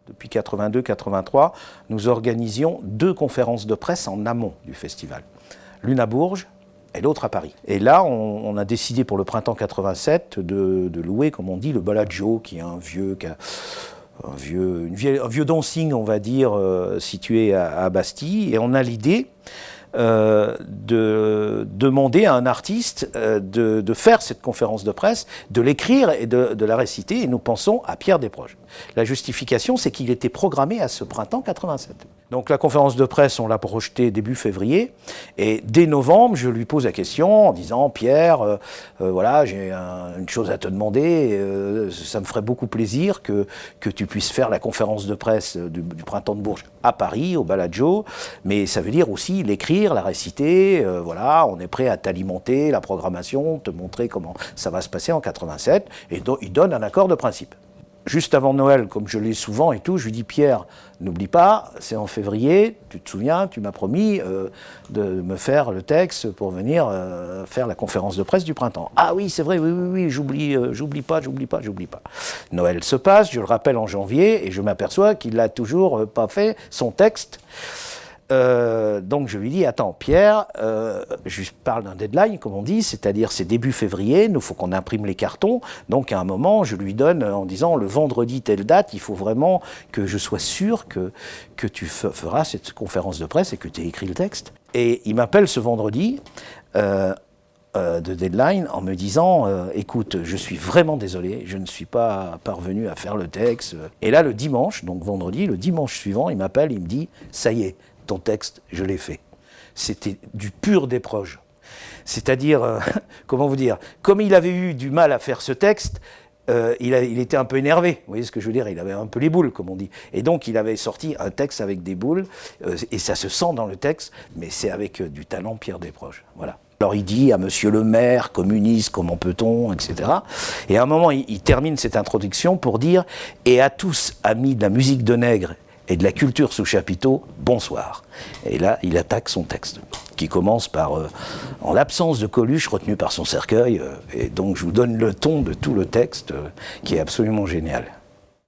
depuis 82-83, nous organisions 2 conférences de presse en amont du festival. L'une à Bourges et l'autre à Paris. Et là, on a décidé pour le printemps 87 de louer, comme on dit, le Bellagio, qui est un vieux dancing, on va dire, situé à Bastille. Et on a l'idée de demander à un artiste de faire cette conférence de presse, de l'écrire et de la réciter, et nous pensons à Pierre Desproges. La justification, c'est qu'il était programmé à ce printemps 87. Donc la conférence de presse, on l'a projetée début février, et dès novembre, je lui pose la question en disant « Pierre, voilà, j'ai une chose à te demander, ça me ferait beaucoup plaisir que tu puisses faire la conférence de presse du printemps de Bourges à Paris, au Bellagio, mais ça veut dire aussi l'écrire, la réciter, voilà, on est prêt à t'alimenter la programmation, te montrer comment ça va se passer en 87, et il donne un accord de principe. Juste avant Noël, comme je l'ai souvent et tout, je lui dis « Pierre, n'oublie pas, c'est en février, tu te souviens, tu m'as promis de me faire le texte pour venir faire la conférence de presse du printemps. » « Ah oui, c'est vrai, oui, j'oublie pas. » Noël se passe, je le rappelle en janvier, et je m'aperçois qu'il n'a toujours pas fait son texte. Donc je lui dis, attends Pierre, je parle d'un deadline comme on dit, c'est-à-dire c'est début février, il faut qu'on imprime les cartons, donc à un moment je lui donne en disant le vendredi telle date, il faut vraiment que je sois sûr que tu feras cette conférence de presse et que tu aies écrit le texte. Et il m'appelle ce vendredi de deadline en me disant écoute, je suis vraiment désolé, je ne suis pas parvenu à faire le texte. Et là le dimanche, donc vendredi, le dimanche suivant, il m'appelle, il me dit ça y est, ton texte, je l'ai fait. C'était du pur Desproges. C'est-à-dire, comment vous dire, comme il avait eu du mal à faire ce texte, il était un peu énervé. Vous voyez ce que je veux dire? Il avait un peu les boules, comme on dit. Et donc, il avait sorti un texte avec des boules, et ça se sent dans le texte, mais c'est avec du talent Pierre Desproges. Voilà. Alors il dit à monsieur le maire, communiste, comment peut-on, etc. Et à un moment, il termine cette introduction pour dire « Et à tous, amis de la musique de Nègre, et de la culture sous chapiteau, bonsoir ». Et là, il attaque son texte, qui commence par « En l'absence de Coluche retenu par son cercueil », et donc je vous donne le ton de tout le texte, qui est absolument génial.